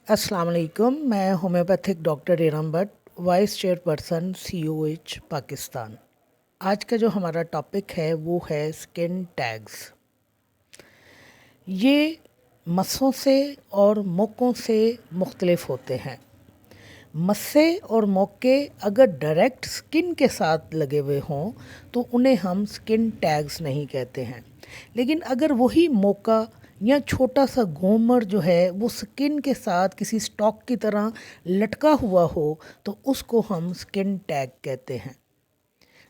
अस्सलाम वालेकुम। मैं homeopathic doctor Iram Bhatt, vice chairperson COH Pakistan. आज का जो हमारा टॉपिक है वो है स्किन टैग्स। ये मस्सों से और मोकों से मुख्तलिफ होते हैं। मस्से और मोके अगर डायरेक्ट स्किन के साथ लगे हुए हों तो उन्हें हम स्किन टैग्स नहीं कहते हैं, लेकिन अगर वही मोका या छोटा सा गोमर जो है वो स्किन के साथ किसी स्टॉक की तरह लटका हुआ हो तो उसको हम स्किन टैग कहते हैं।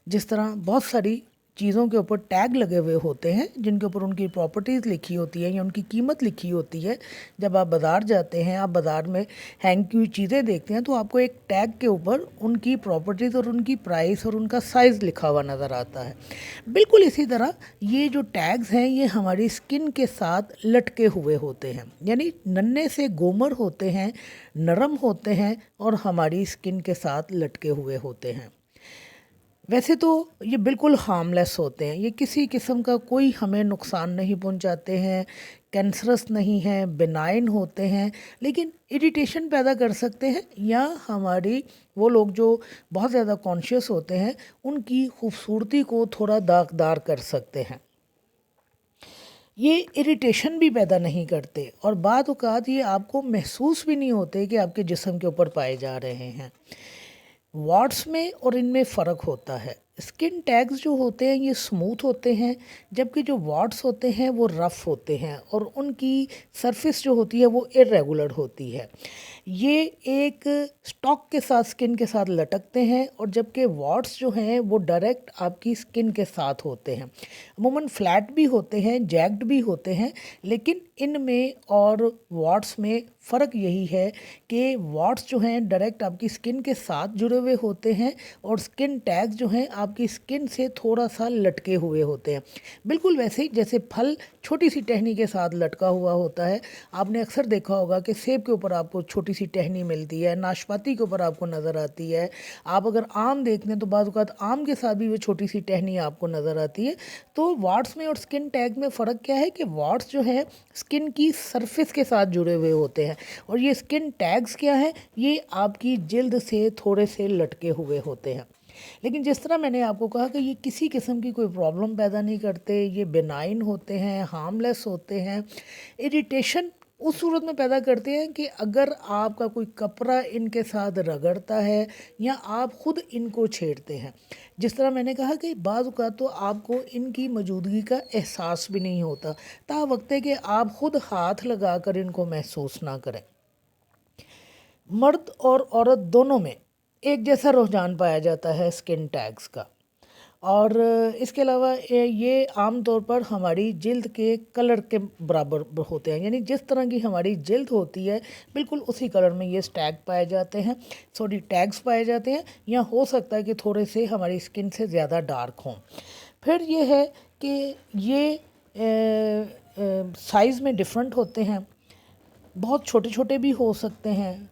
जिस तरह बहुत सारी चीज़ों के ऊपर टैग लगे हुए होते हैं जिनके ऊपर उनकी प्रॉपर्टीज़ लिखी होती है या उनकी कीमत लिखी होती है। जब आप बाज़ार जाते हैं, आप बाज़ार में हैंग की हुई चीज़ें देखते हैं तो आपको एक टैग के ऊपर उनकी प्रॉपर्टीज़ और उनकी प्राइस और उनका साइज़ लिखा हुआ नज़र आता है। बिल्कुल इसी तरह ये जो टैग्स हैं ये हमारी स्किन के साथ लटके हुए होते हैं, यानी नन्हे से गोमर होते हैं, नरम होते हैं और हमारी स्किन के साथ लटके हुए होते हैं। वैसे तो ये बिल्कुल हार्मलेस होते हैं, ये किसी किस्म का कोई हमें नुकसान नहीं पहुंचाते हैं, कैंसरस नहीं हैं, बिनाइन होते हैं, लेकिन इरिटेशन पैदा कर सकते हैं या हमारी वो लोग जो बहुत ज़्यादा कॉन्शियस होते हैं उनकी खूबसूरती को थोड़ा दागदार कर सकते हैं। ये इरिटेशन भी पैदा नहीं करते और बाद औक़ात ये आपको महसूस भी नहीं होते कि आपके जिस्म के ऊपर पाए जा रहे हैं। वॉट्स में और इनमें फ़र्क होता है। स्किन टैग्स जो होते हैं ये स्मूथ होते हैं, जबकि जो वॉट्स होते हैं वो रफ़ होते हैं और उनकी सरफेस जो होती है वो इरेगुलर होती है। ये एक स्टॉक के साथ स्किन के साथ लटकते हैं और जबकि वॉट्स जो हैं वो डायरेक्ट आपकी स्किन के साथ होते हैं। अमूमन फ्लैट भी होते हैं, जैग्ड भी होते हैं, लेकिन इनमें और वॉट्स में फ़र्क यही है कि वॉट्स जो हैं डायरेक्ट आपकी स्किन के साथ जुड़े हुए होते हैं और स्किन टैग्स जो हैं आपकी स्किन से थोड़ा सा लटके हुए होते हैं। बिल्कुल वैसे ही जैसे फल छोटी सी टहनी के साथ लटका हुआ होता है। आपने अक्सर देखा होगा कि सेब के ऊपर आपको छोटी सी टहनी मिलती है, नाशपाती के ऊपर आपको नज़र आती है। आप अगर आम देख लें तो बाज़ औक़ात आम के साथ भी वो छोटी सी टहनी आपको नज़र आती है। तो वॉट्स में और स्किन टैग में फ़र्क क्या है कि वॉट्स जो है स्किन की सरफेस के साथ जुड़े हुए होते हैं और ये स्किन टैग्स क्या है, ये आपकी जिल्द से थोड़े से लटके हुए होते हैं। लेकिन जिस तरह मैंने आपको कहा कि ये किसी किस्म की कोई प्रॉब्लम पैदा नहीं करते, ये बेनाइन होते हैं, हार्मलेस होते हैं। इरिटेशन उस सूरत में पैदा करते हैं कि अगर आपका कोई कपड़ा इनके साथ रगड़ता है या आप ख़ुद इनको छेड़ते हैं। जिस तरह मैंने कहा कि बाज़ औक़ात तो आपको इनकी मौजूदगी का एहसास भी नहीं होता, तावक्त है कि आप ख़ुद हाथ लगाकर इनको महसूस ना करें। मर्द और औरत दोनों में एक जैसा रुझान पाया जाता है स्किन टैग्स का, और इसके अलावा ये आम तौर पर हमारी जिल्द के कलर के बराबर होते हैं, यानी जिस तरह की हमारी जिल्द होती है बिल्कुल उसी कलर में ये टैग पाए जाते हैं, टैग्स पाए जाते हैं, या हो सकता है कि थोड़े से हमारी स्किन से ज़्यादा डार्क हों। फिर ये है कि ये साइज़ में डिफरेंट होते हैं, बहुत छोटे छोटे भी हो सकते हैं,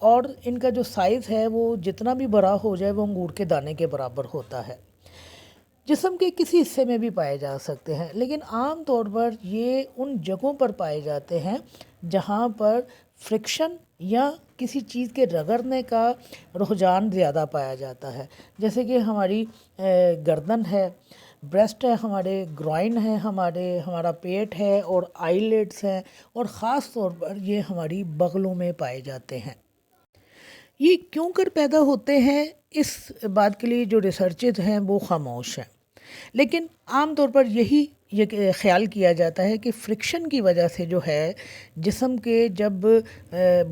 और इनका जो साइज़ है वो जितना भी बड़ा हो जाए वो अंगूर के दाने के बराबर होता है। जिस्म के किसी हिस्से में भी पाए जा सकते हैं, लेकिन आम तौर पर ये उन जगहों पर पाए जाते हैं जहाँ पर फ्रिक्शन या किसी चीज़ के रगड़ने का रुझान ज़्यादा पाया जाता है, जैसे कि हमारी गर्दन है, ब्रेस्ट है, हमारे ग्रॉइन है, हमारा पेट है और आईलिड्स हैं, और ख़ास तौर पर ये हमारी बगलों में पाए जाते हैं। ये क्यों कर पैदा होते हैं इस बात के लिए जो रिसर्चेज हैं वो खामोश हैं, लेकिन आम तौर पर यही ये ख्याल किया जाता है कि फ्रिक्शन की वजह से जो है जिस्म के जब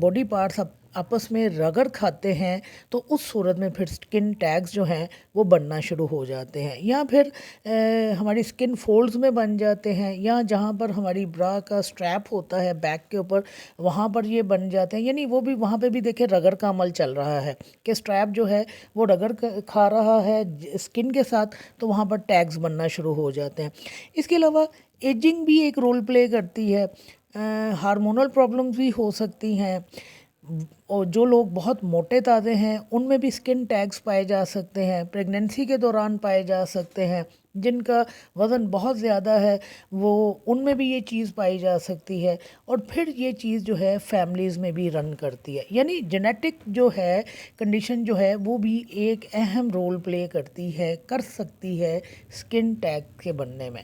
बॉडी पार्ट्स आपस में रगड़ खाते हैं तो उस सूरत में फिर स्किन टैग्स जो हैं वो बनना शुरू हो जाते हैं, या फिर हमारी स्किन फोल्ड्स में बन जाते हैं, या जहाँ पर हमारी ब्रा का स्ट्रैप होता है बैक के ऊपर वहाँ पर ये बन जाते हैं। यानी वो भी वहाँ पे भी देखें रगड़ का अमल चल रहा है कि स्ट्रैप जो है वो रगड़ खा रहा है स्किन के साथ, तो वहाँ पर टैग्स बनना शुरू हो जाते हैं। इसके अलावा एजिंग भी एक रोल प्ले करती है, हार्मोनल प्रॉब्लम्स भी हो सकती हैं, और जो लोग बहुत मोटे ताज़े हैं उनमें भी स्किन टैग्स पाए जा सकते हैं, प्रेगनेंसी के दौरान पाए जा सकते हैं, جن کا وزن بہت زیادہ ہے وہ ان میں بھی یہ چیز پائی جا سکتی ہے، اور پھر یہ چیز جو ہے فیملیز میں بھی رن کرتی ہے، یعنی جینیٹک جو ہے کنڈیشن جو ہے وہ بھی ایک اہم رول پلے کرتی ہے، کر سکتی ہے اسکن ٹیگ کے بننے میں۔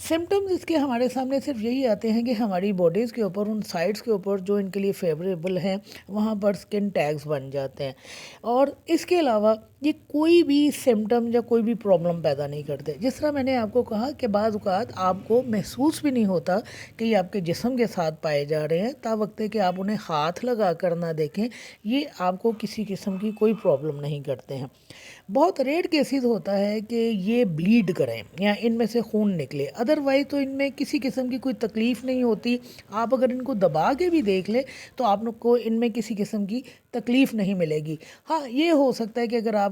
سمٹمز اس کے ہمارے سامنے صرف یہی آتے ہیں کہ ہماری باڈیز کے اوپر، ان سائٹس کے اوپر جو ان کے لیے فیوریبل ہیں وہاں پر سکن ٹیگز بن جاتے ہیں، اور اس کے علاوہ یہ کوئی بھی سمٹم یا کوئی بھی پرابلم پیدا نہیں کرتے۔ جس طرح میں نے آپ کو کہا کہ بعض اوقات آپ کو محسوس بھی نہیں ہوتا کہ یہ آپ کے جسم کے ساتھ پائے جا رہے ہیں، تا وقت کہ آپ انہیں ہاتھ لگا کر نہ دیکھیں، یہ آپ کو کسی قسم کی کوئی پرابلم نہیں کرتے ہیں۔ بہت ریئر کیسز ہوتا ہے کہ یہ بلیڈ کریں یا ان میں سے خون نکلے، ادروائز تو ان میں کسی قسم کی کوئی تکلیف نہیں ہوتی۔ آپ اگر ان کو دبا کے بھی دیکھ لیں تو آپ لوگ کو ان میں کسی قسم کی تکلیف نہیں ملے گی۔ ہاں یہ ہو سکتا ہے کہ اگر آپ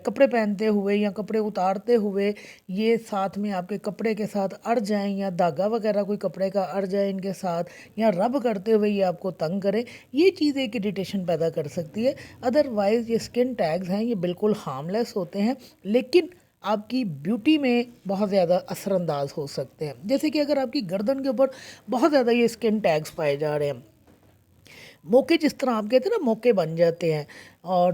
کپڑے پہنتے ہوئے یا کپڑے اتارتے ہوئے یہ ساتھ میں آپ کے کپڑے کے ساتھ اڑ جائیں، یا دھاگا وغیرہ کوئی کپڑے کا اڑ جائے ان کے ساتھ، یا رب کرتے ہوئے یہ آپ کو تنگ کرے، یہ چیز ایک اریٹیشن پیدا کر سکتی ہے۔ ادروائز یہ سکن ٹیگز ہیں یہ بالکل ہارملیس ہوتے ہیں، لیکن آپ کی بیوٹی میں بہت زیادہ اثر انداز ہو سکتے ہیں۔ جیسے کہ اگر آپ کی گردن کے اوپر بہت زیادہ یہ سکن ٹیگز پائے جا رہے ہیں، موقع جس طرح آپ کہتے ہیں نا موقع بن جاتے ہیں، اور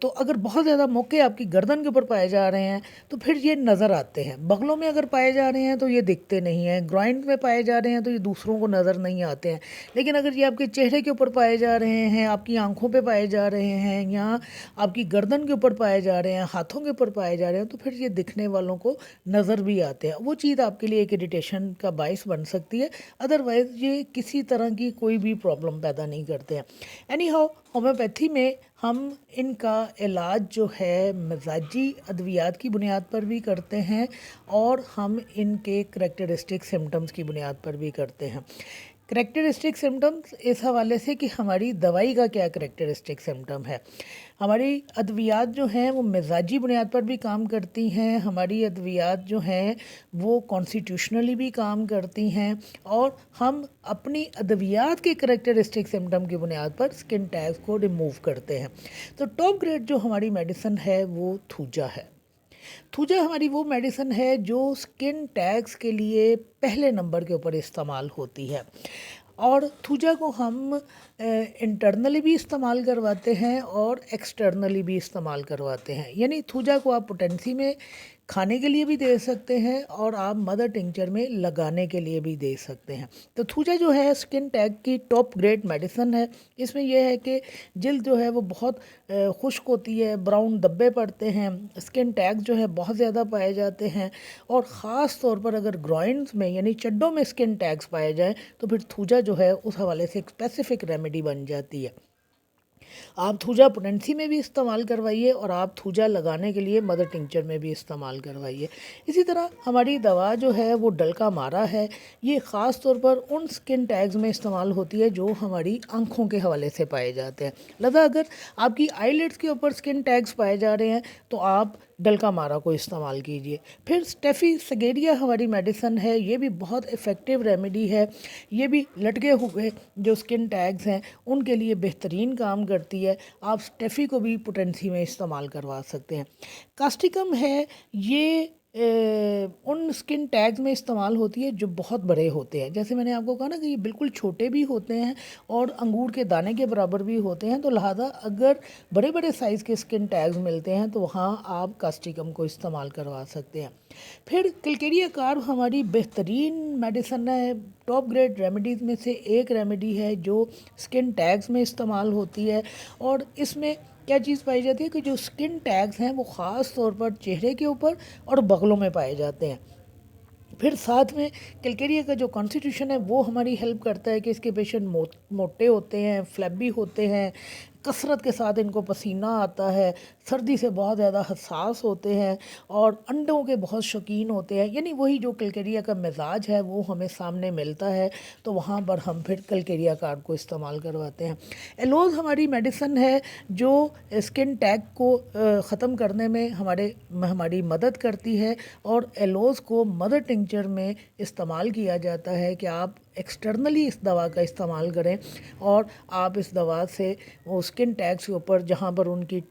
تو اگر بہت زیادہ موقع آپ کی گردن کے اوپر پائے جا رہے ہیں تو پھر یہ نظر آتے ہیں۔ بغلوں میں اگر پائے جا رہے ہیں تو یہ دکھتے نہیں ہیں، گرائنڈ میں پائے جا رہے ہیں تو یہ دوسروں کو نظر نہیں آتے ہیں، لیکن اگر یہ آپ کے چہرے کے اوپر پائے جا رہے ہیں، آپ کی آنکھوں پہ پائے جا رہے ہیں، یا آپ کی گردن کے اوپر پائے جا رہے ہیں، ہاتھوں کے اوپر پائے جا رہے ہیں، تو پھر یہ دکھنے والوں کو نظر بھی آتے ہیں۔ وہ چیز آپ کے لیے ایک اریٹیشن کا باعث بن سکتی ہے، ادروائز یہ کسی طرح کی کوئی بھی پرابلم پیدا نہیں کرتے ہیں۔ اینی ہاؤ ہومیوپیتھی میں ہم ان کا علاج جو ہے مزاجی ادویات کی بنیاد پر بھی کرتے ہیں، اور ہم ان کے کریکٹرسٹک سمٹمز کی بنیاد پر بھی کرتے ہیں۔ کریکٹرسٹک سمٹمز اس حوالے سے کہ ہماری دوائی کا کیا کریکٹرسٹک سمٹم ہے۔ ہماری ادویات جو ہیں وہ مزاجی بنیاد پر بھی کام کرتی ہیں، ہماری ادویات جو ہیں وہ کانسٹیٹیوشنلی بھی کام کرتی ہیں، اور ہم اپنی ادویات کے کریکٹرسٹک سمٹم کی بنیاد پر سکن ٹیگز کو ریموو کرتے ہیں۔ تو ٹاپ گریڈ جو ہماری میڈیسن ہے وہ تھوجا ہے۔ تھوجا ہماری وہ میڈیسن ہے جو سکن ٹیگز کے لیے پہلے نمبر کے اوپر استعمال ہوتی ہے، اور تھوجا کو ہم انٹرنلی بھی استعمال کرواتے ہیں اور ایکسٹرنلی بھی استعمال کرواتے ہیں، یعنی تھوجا کو آپ پوٹنسی میں کھانے کے لیے بھی دے سکتے ہیں اور آپ مدر ٹنکچر میں لگانے کے لیے بھی دے سکتے ہیں۔ تو تھوجا جو ہے سکن ٹیگ کی ٹاپ گریڈ میڈیسن ہے۔ اس میں یہ ہے کہ جلد جو ہے وہ بہت خشک ہوتی ہے، براؤن دھبے پڑتے ہیں، سکن ٹیگ جو ہے بہت زیادہ پائے جاتے ہیں، اور خاص طور پر اگر گرائنز میں یعنی چڈوں میں سکن ٹیگز پائے جائیں تو پھر تھوجا جو ہے اس حوالے سے ایک اسپیسیفک ریمیڈی بن جاتی ہے۔ آپ تھوجا پوٹنسی میں بھی استعمال کروائیے، اور آپ تھوجا لگانے کے لیے مدر ٹنکچر میں بھی استعمال کروائیے۔ اسی طرح ہماری دوا جو ہے وہ ڈلکا مارا ہے، یہ خاص طور پر ان سکن ٹیگز میں استعمال ہوتی ہے جو ہماری آنکھوں کے حوالے سے پائے جاتے ہیں۔ لہذا اگر آپ کی آئی لڈس کے اوپر سکن ٹیگز پائے جا رہے ہیں تو آپ ڈلکا مارا کو استعمال کیجیے۔ پھر اسٹیفی سگیریا ہماری میڈیسن ہے، یہ بھی بہت افیکٹو ریمیڈی ہے، یہ بھی لٹکے ہوئے جو سکن ٹیگز ہیں ان کے لیے بہترین کام کرتی ہے۔ آپ اسٹیفی کو بھی پوٹنسی میں استعمال کروا سکتے ہیں۔ کاسٹیکم ہے، یہ ان سکن ٹیگز میں استعمال ہوتی ہے جو بہت بڑے ہوتے ہیں، جیسے میں نے آپ کو کہا نا کہ یہ بالکل چھوٹے بھی ہوتے ہیں اور انگور کے دانے کے برابر بھی ہوتے ہیں، تو لہذا اگر بڑے بڑے سائز کے سکن ٹیگز ملتے ہیں تو وہاں آپ کاسٹیکم کو استعمال کروا سکتے ہیں۔ پھر کلکیریا کارب ہماری بہترین میڈیسن ہے، ٹاپ گریڈ ریمیڈیز میں سے ایک ریمیڈی ہے جو سکن ٹیگز میں استعمال ہوتی ہے، اور اس میں کیا چیز پائی جاتی ہے کہ جو سکن ٹیگز ہیں وہ خاص طور پر چہرے کے اوپر اور بغلوں میں پائے جاتے ہیں۔ پھر ساتھ میں کلکیریا کا جو کانسٹیٹیوشن ہے وہ ہماری ہیلپ کرتا ہے کہ اس کے پیشنٹ موٹے ہوتے ہیں، فلیبی ہوتے ہیں، کثرت کے ساتھ ان کو پسینہ آتا ہے، سردی سے بہت زیادہ حساس ہوتے ہیں، اور انڈوں کے بہت شوقین ہوتے ہیں، یعنی وہی جو کلکیریا کا مزاج ہے وہ ہمیں سامنے ملتا ہے، تو وہاں پر ہم پھر کلکیریا کارب کو استعمال کرواتے ہیں۔ ایلوز ہماری میڈیسن ہے جو سکن ٹیگ کو ختم کرنے میں ہماری مدد کرتی ہے، اور ایلوز کو مدر ٹنکچر میں استعمال کیا جاتا ہے کہ آپ एक्सटर्नली इस दवा का इस्तेमाल करें और आप इस दवा से वो स्किन टैग्स के ऊपर जहाँ पर उनकी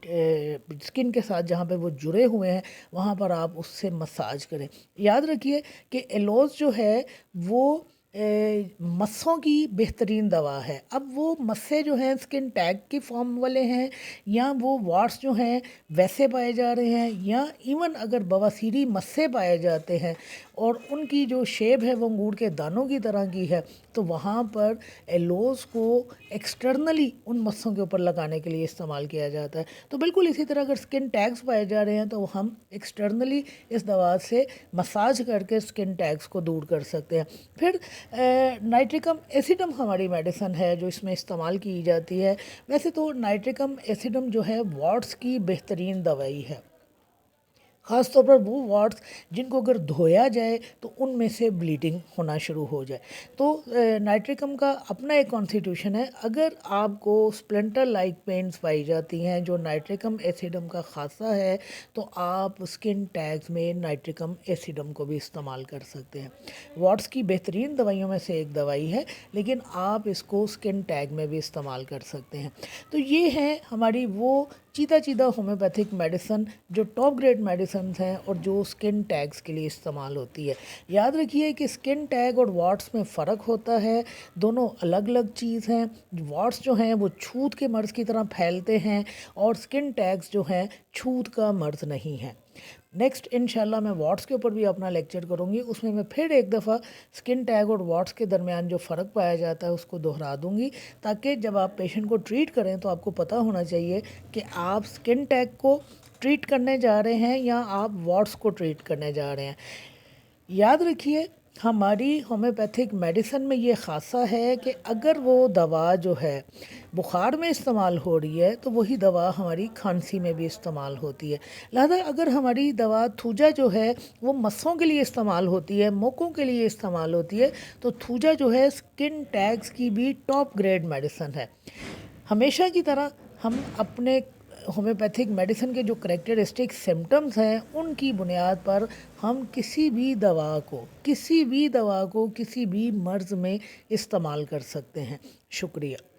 स्किन के साथ जहाँ पे वो जुड़े हुए हैं वहाँ पर आप उससे मसाज करें। याद रखिए कि एलोज़ जो है वो मस्सों की बेहतरीन दवा है। अब वो मस्से जो हैं स्किन टैग की फॉर्म वाले हैं या वो वार्ड्स जो हैं वैसे पाए जा रहे हैं, या इवन अगर बवासीरी मस्से पाए जाते हैं और उनकी जो शेप है वो अंगूर के दानों की तरह की है, तो वहाँ पर एलोज़ को एक्सटर्नली उन मस्सों के ऊपर लगाने के लिए इस्तेमाल किया जाता है। तो बिल्कुल इसी तरह अगर स्किन टैग्स पाए जा रहे हैं तो हम एक्सटर्नली इस दवा से मसाज करके स्किन टैग्स को दूर कर सकते हैं। फिर नाइट्रिकम एसिडम हमारी मेडिसिन है जो इसमें इस्तेमाल की जाती है। वैसे तो नाइट्रिकम एसिडम जो है वार्ड्स की बेहतरीन दवाई है, ख़ास तौर पर वो वार्ड्स जिनको अगर धोया जाए तो उनमें से ब्लीडिंग होना शुरू हो जाए। तो नाइट्रिकम का अपना एक कॉन्स्टिट्यूशन है। अगर आपको स्प्लिंटर लाइक पेन्स पाई जाती हैं जो नाइट्रिकम एसिडम का खासा है, तो आप स्किन टैग्स में नाइट्रिकम एसिडम को भी इस्तेमाल कर सकते हैं। वार्ड्स की बेहतरीन दवाइयों में से एक दवाई है, लेकिन आप इसको स्किन टैग में भी इस्तेमाल कर सकते हैं। तो ये है हमारी वो चीता होम्योपैथिक मेडिसिन जो टॉप ग्रेड मेडिसिन हैं और जो स्किन टैग्स के लिए इस्तेमाल होती है। याद रखिए कि स्किन टैग और वार्ड्स में फ़र्क होता है, दोनों अलग अलग चीज़ हैं। वार्ड्स जो हैं वो छूत के मर्ज़ की तरह फैलते हैं और स्किन टैग्स जो हैं छूत का मर्ज़ नहीं है। नेक्स्ट इंशाल्लाह मैं वार्ड्स के ऊपर भी अपना लेक्चर करूँगी, उसमें मैं फिर एक दफ़ा स्किन टैग और वार्ड्स के दरमियान जो फ़र्क पाया जाता है उसको दोहरा दूँगी, ताकि जब आप पेशेंट को ट्रीट करें तो आपको पता होना चाहिए कि आप स्किन टैग को ट्रीट करने जा रहे हैं या आप वार्ड्स को ट्रीट करने जा रहे हैं। याद रखिए हमारी होम्योपैथिक मेडिसिन में ये ख़ासा है कि अगर वो दवा जो है बुखार में इस्तेमाल हो रही है तो वही दवा हमारी खांसी में भी इस्तेमाल होती है। लिहाजा अगर हमारी दवा थूजा जो है वो मस्सों के लिए इस्तेमाल होती है, मोकों के लिए इस्तेमाल होती है, तो थूजा जो है स्किन टैग्स की भी टॉप ग्रेड मेडिसिन है। हमेशा की तरह हम अपने होम्योपैथिक मेडिसिन के जो करेक्टरिस्टिक सिम्टम्स हैं उनकी बुनियाद पर हम किसी भी दवा को किसी भी मर्ज़ में इस्तेमाल कर सकते हैं। शुक्रिया।